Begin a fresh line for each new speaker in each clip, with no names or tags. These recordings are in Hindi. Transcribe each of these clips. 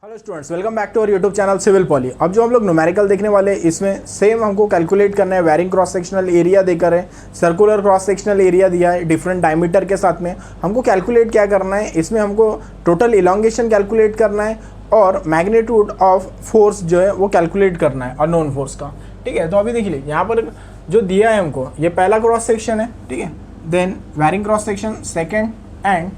Hello students, welcome back to our YouTube channel Civil Poly. अब जो हम लोग न्यूमेरिकल देखने वाले हैं इसमें सेम हमको कैलकुलेट करना है। वेरिंग क्रॉस सेक्शनल एरिया देकर है, सर्कुलर क्रॉस सेक्शनल एरिया दिया है डिफरेंट डायमीटर के साथ में। हमको कैलकुलेट क्या करना है, इसमें हमको टोटल इलॉन्गेशन कैलकुलेट करना है और मैग्नीट्यूड ऑफ फोर्स जो है वो कैलकुलेट करना है अननोन फोर्स का। ठीक है, तो अभी देख लीजिए यहाँ पर जो दिया है हमको, ये पहला क्रॉस सेक्शन है। ठीक है, then varying cross section second and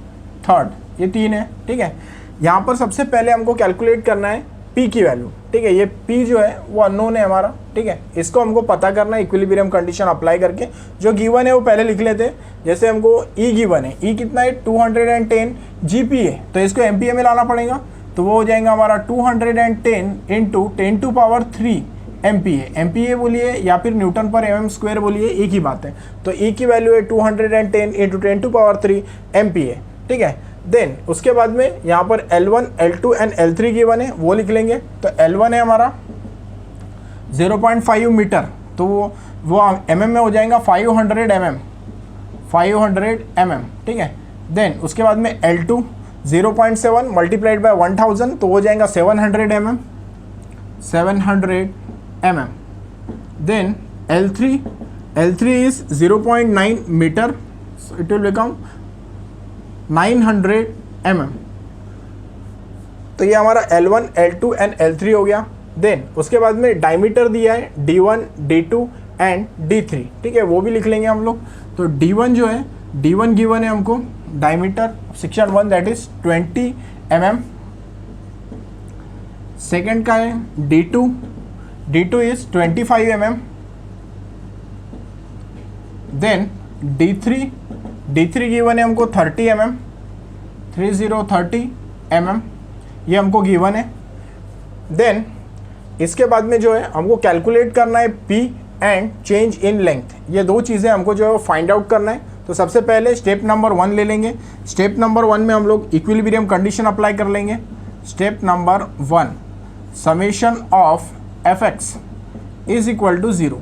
third, ये तीन है। ठीक है, यहाँ पर सबसे पहले हमको कैलकुलेट करना है P की वैल्यू। ठीक है, ये P जो है वो अननोन है हमारा। ठीक है, इसको हमको पता करना है इक्विलिब्रियम कंडीशन अप्लाई करके। जो गिवन है वो पहले लिख लेते हैं। जैसे हमको E गिवन है, E कितना है 210 GPa, तो इसको MPa में लाना पड़ेगा। तो वो हो जाएगा हमारा 210 इंटू 10⁻³ MPa। MPa बोलिए या फिर न्यूटन पर mm² बोलिए, एक ही बात है। तो E की वैल्यू है 210 इंटू 10⁻³ MPa। ठीक है, देन उसके बाद में यहाँ पर L1, L2 and L3 given है, वो लिख लेंगे। तो L1 है हमारा 0.5 मीटर, तो वो mm में हो जाएगा 500 mm। ठीक है, देन उसके बाद में L2 0.7 मल्टीप्लाइड बाय 1000, तो हो जाएगा 700 mm। Then L3 is 0.9 metre, so it will become 900 mm। तो ये हमारा L1, L2 एंड L3 हो गया। देन उसके बाद में डायमीटर दिया है D1, D2 एंड D3। ठीक है, वो भी लिख लेंगे हम लोग। तो D1 जो है, D1 गिवन है हमको diameter section 1 that is 20 mm। Second का है D2 is 25 mm। Then D3 given है हमको 30 mm, 30 mm, ये हमको गिवन है। देन इसके बाद में जो है हमको कैलकुलेट करना है P and change in length. ये दो चीज़ें हमको जो है फाइंड आउट करना है। तो सबसे पहले स्टेप नंबर 1 ले लेंगे। स्टेप नंबर 1 में हम लोग इक्विलिब्रियम कंडीशन अप्लाई कर लेंगे। Step number 1, summation of Fx is equal to 0,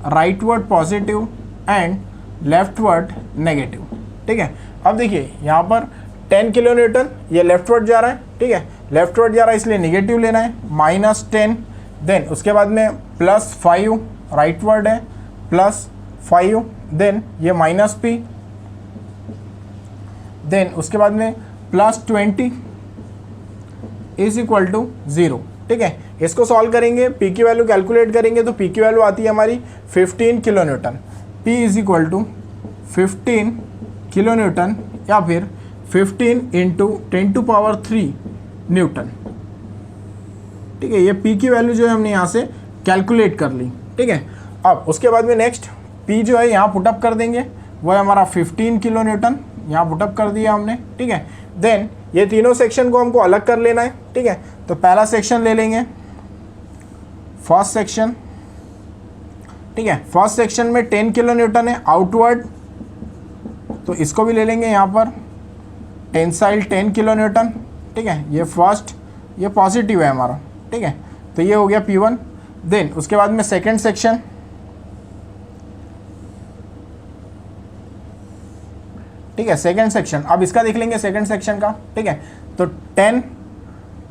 rightward positive and leftward negative. ठीक है, अब देखिए यहाँ पर 10 किलो न्यूटन, ये लेफ्टवर्ड जा रहा है। ठीक है, लेफ्टवर्ड जा रहा है इसलिए नेगेटिव लेना है, -10। देन उसके बाद में +5 राइटवर्ड है, +5। देन ये -P। देन उसके बाद में +20 इज इक्वल टू 0। ठीक है, इसको सॉल्व करेंगे, P की वैल्यू कैलकुलेट करेंगे तो P की वैल्यू आती है हमारी 15 kilo newton. P is equal to 15 kilo newton या फिर 15 इंटू 10⁻³ न्यूटन। ठीक है, ये P की वैल्यू जो है हमने यहाँ से कैलकुलेट कर ली। ठीक है, अब उसके बाद में नेक्स्ट P जो है यहाँ पुटअप कर देंगे, वो है हमारा 15 किलो न्यूटन, यहाँ पुटअप कर दिया हमने। ठीक है, देन ये तीनों सेक्शन को हमको अलग कर लेना है। ठीक है, तो पहला सेक्शन ले लेंगे, फर्स्ट सेक्शन। ठीक है, फर्स्ट सेक्शन में 10 किलो न्यूटन है आउटवर्ड, तो इसको भी ले लेंगे यहाँ पर टेंसाइल 10 किलो न्यूटन। ठीक है, ये फर्स्ट, ये पॉजिटिव है हमारा। ठीक है, तो ये हो गया P1। देन उसके बाद में सेकंड सेक्शन। ठीक है, सेकंड सेक्शन, अब इसका देख लेंगे सेकंड सेक्शन का। ठीक है, तो 10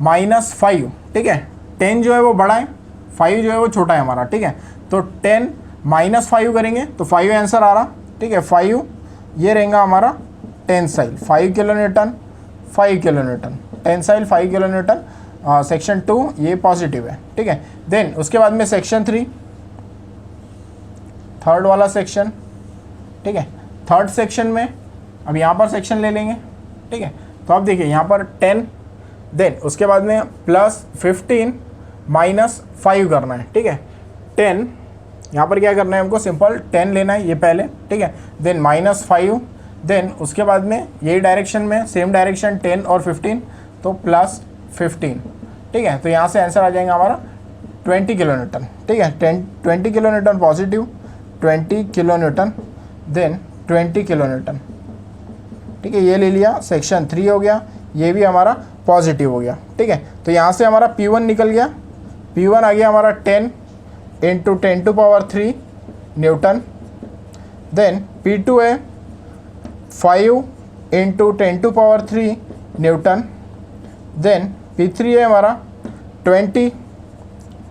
- 5। ठीक है, 10 जो है वो बड़ा है, 5 जो है वो छोटा है हमारा। ठीक है, तो 10 - 5 करेंगे तो 5 आंसर आ रहा। ठीक है, 5 ये रहेगा हमारा tensile 5 kilo Newton, 5 kilo Newton, tensile 5 kilo Newton. Section 2 ये पॉजिटिव है। ठीक है, देन उसके बाद में सेक्शन 3, थर्ड वाला सेक्शन। ठीक है, थर्ड सेक्शन में अब यहाँ पर सेक्शन ले लेंगे। ठीक है, तो अब देखिए यहाँ पर 10, देन उसके बाद में +15 - 5 करना है। ठीक है, 10 यहाँ पर क्या करना है हमको, सिंपल 10 लेना है ये पहले। ठीक है, देन -5, देन उसके बाद में यही डायरेक्शन में सेम डायरेक्शन 10 और 15, तो +15। ठीक है, तो यहाँ से आंसर आ जाएगा हमारा 20 किलो न्यूटन। ठीक है, 20 kilo newton positive, 20 kilo newton, then 20 kilo newton. ठीक है, ये ले लिया, सेक्शन 3 हो गया, ये भी हमारा पॉजिटिव हो गया। ठीक है, तो यहाँ से हमारा P1 निकल गया। P1 आ गया हमारा 10 इंटू 10⁻³ न्यूटन। देन P2 है 5 इंटू 10⁻³ न्यूटन। देन P3 है हमारा 20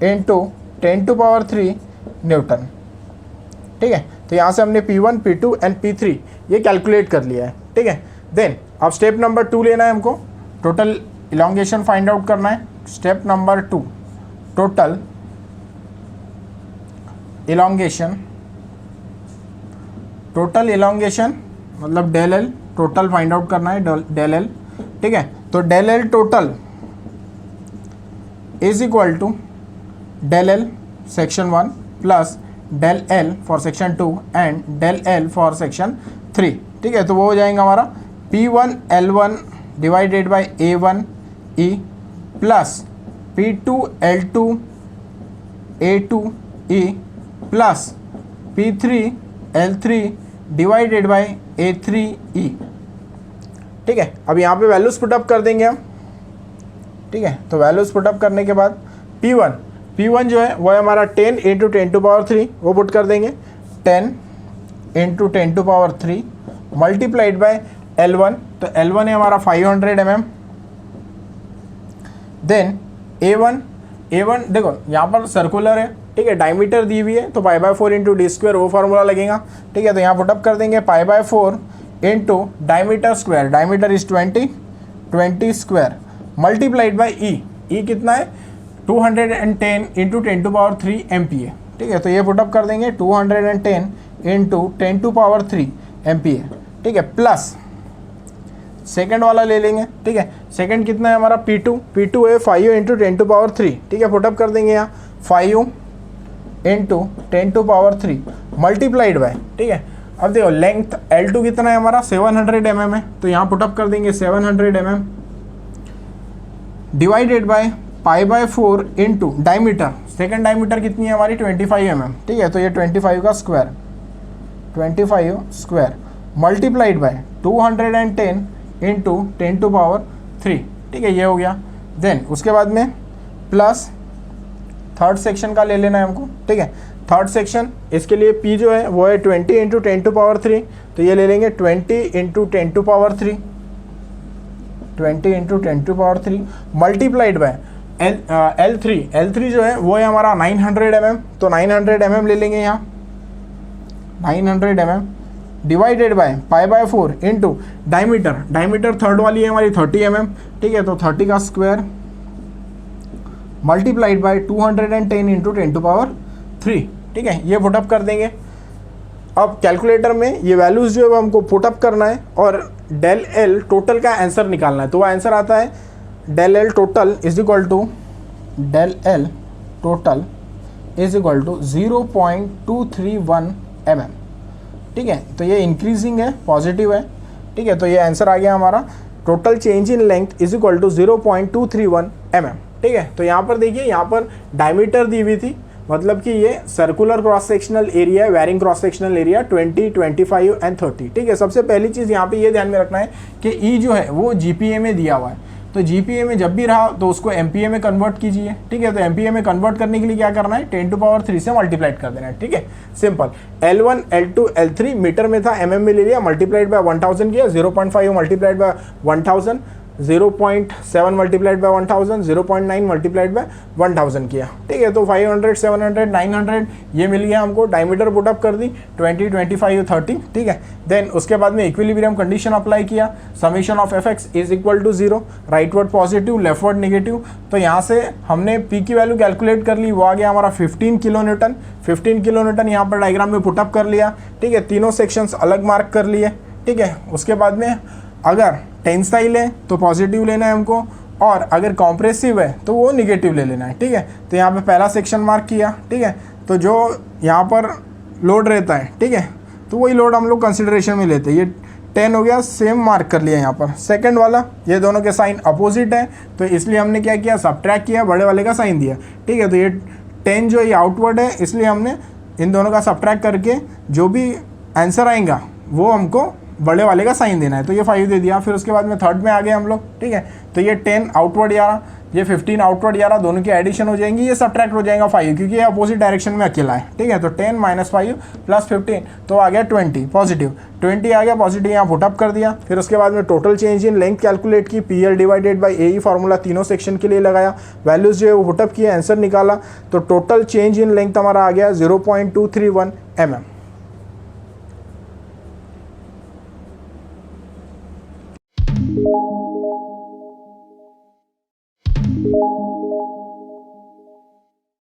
इंटू 10⁻³ न्यूटन। ठीक है, तो यहाँ से हमने P1, P2 एंड P3 ये कैलकुलेट कर लिया है। ठीक है, देन अब स्टेप नंबर 2 लेना है हमको, टोटल इलॉन्गेशन फाइंड आउट करना है। स्टेप नंबर 2, टोटल इलॉन्गेशन मतलब del L total find out करना है, डेल एल। ठीक है, तो del L total is equal to del L section 1 plus del L for section 2 and del L for section 3। ठीक है, तो वो हो जाएगा हमारा P1 L1 divided by A1 E plus P2 L2 A2 E plus P3 L3 divided by A3 E। ठीक है, अब यहाँ पे वैल्यूज पुटअप कर देंगे हम। ठीक है, तो वैल्यूज पुटअप करने के बाद P1 जो है वो है हमारा 10 इंटू 10⁻³ वो पुट कर देंगे, 10 इंटू 10⁻³ मल्टीप्लाइड बाय L1, तो L1 है हमारा 500 mm। देन A1 देखो यहाँ पर सर्कुलर है। ठीक है, डायमीटर दी हुई है तो π/4 इंटू d² वो फार्मूला लगेगा। ठीक है, तो यहाँ पुटअप कर देंगे π/4 into diameter square, diameter is 20 square multiplied by E कितना है 210 इंटू 10⁻³ MPa। ठीक है, तो ये पुटअप कर देंगे 210 इंटू 10⁻³ MPa। ठीक है, प्लस सेकंड वाला ले लेंगे। ठीक है, सेकंड कितना है हमारा P2 है 5 इंटू 10⁻³। ठीक है, पुटअप कर देंगे यहाँ 5 इंटू 10⁻³ मल्टीप्लाइड बाय। ठीक है, अब देखो लेंथ L2 कितना है हमारा 700 mm है, तो यहाँ पुटअप कर देंगे 700 mm divided by π/4 into diameter, second diameter कितनी है हमारी 25 mm। ठीक है, तो ये 25 का square, 25 square multiplied by 210 into 10⁻³। ठीक है, ये हो गया। देन उसके बाद में प्लस थर्ड सेक्शन का ले लेना है हमको। ठीक है, थर्ड सेक्शन इसके लिए P जो है वो है 20 इंटू 10⁻³ तो ये ले लेंगे 20 into 10⁻³ 20 into 10⁻³ multiplied by L3 जो है वो है हमारा 900 mm, तो 900 mm ले लेंगे यहाँ 900 mm divided by π/4 into diameter third वाली है हमारी 30 mm। ठीक है, तो 30 का स्क्वायर मल्टीप्लाइड बाय 210 इंटू 10⁻³। ठीक है, ये पुटअप कर देंगे। अब कैलकुलेटर में ये वैल्यूज़ जो है वो हमको पुटअप करना है और डेल एल टोटल का आंसर निकालना है। तो वो आंसर आता है del L total is equal to 0.231 mm। ठीक है, तो ये इंक्रीजिंग है, पॉजिटिव है। ठीक है, तो ये आंसर आ गया हमारा total change in length is equal to 0.231 mm। ठीक है, तो यहाँ पर देखिए, यहाँ पर डायमीटर दी हुई थी, मतलब कि ये सर्कुलर क्रॉस सेक्शनल एरिया है, varying cross sectional area 20, 25 and 30। ठीक है, सबसे पहली चीज़ यहाँ पे ये ध्यान में रखना है कि ई जो है वो GPa में दिया हुआ है, तो GPa में जब भी रहा तो उसको MPa में कन्वर्ट कीजिए। ठीक है, तो MPa में कन्वर्ट करने के लिए क्या करना है 10⁻³ से मल्टीप्लाइड कर देना है। ठीक है, simple. L1, L2, L3 metre में था, mm में ले लिया, मल्टीप्लाइड बाय 1000 किया, 0.5 multiplied by 1000, 0.7 multiplied by 1000, 0.9 multiplied by 1000 किया। ठीक है, तो 500, 700, 900 ये मिल गया हमको। डायमीटर पुटअप कर दी 20, 25, 30। ठीक है, देन उसके बाद में इक्विलिब्रियम कंडीशन अप्लाई किया, summation of fx is equal to 0, rightward positive leftward negative. तो यहाँ से हमने p की वैल्यू कैलकुलेट कर ली, वो आ गया हमारा 15 किलोन्यूटन। 15 किलोन्यूटन यहाँ पर डायग्राम में पुटअप कर लिया। ठीक है, तीनों सेक्शंस अलग मार्क कर लिए। ठीक है, उसके बाद में अगर टेंसाइल है तो पॉजिटिव लेना है हमको, और अगर कॉम्प्रेसिव है तो वो निगेटिव ले लेना है। ठीक है, तो यहाँ पे पहला सेक्शन मार्क किया। ठीक है, तो जो यहाँ पर लोड रहता है, ठीक है, तो वही लोड हम लोग कंसिडरेशन में लेते हैं। ये 10 हो गया, सेम मार्क कर लिया यहाँ पर। सेकंड वाला, ये दोनों के साइन अपोजिट है, तो इसलिए हमने क्या किया, सबट्रैक्ट किया, बड़े वाले का साइन दिया। ठीक है, तो ये 10 जो ये आउटवर्ड है, इसलिए हमने इन दोनों का सबट्रैक्ट करके जो भी आंसर आएगा वो हमको बड़े वाले का साइन देना है, तो ये 5 दे दिया। फिर उसके बाद में थर्ड में आ गए हम लोग। ठीक है, तो ये 10 आउटवर्ड आ रहा, ये 15 आउटवर्ड 11 दोनों की एडिशन हो जाएंगी, ये सब्ट्रैक्ट हो जाएगा 5 क्योंकि ये अपोजिट डायरेक्शन में अकेला है, ठीक है। तो 10 - 5 + 15 तो आ गया 20 पॉजिटिव, 20 आ गया पॉजिटिव, यहाँ पुटअप कर दिया। फिर उसके बाद में total change in length calculate की, PL divided by AE formula तीनों सेक्शन के लिए लगाया, वैल्यूज जो है वो पुटअप किया, आंसर निकाला। तो टोटल चेंज इन लेंथ हमारा आ गया 0.231 mm।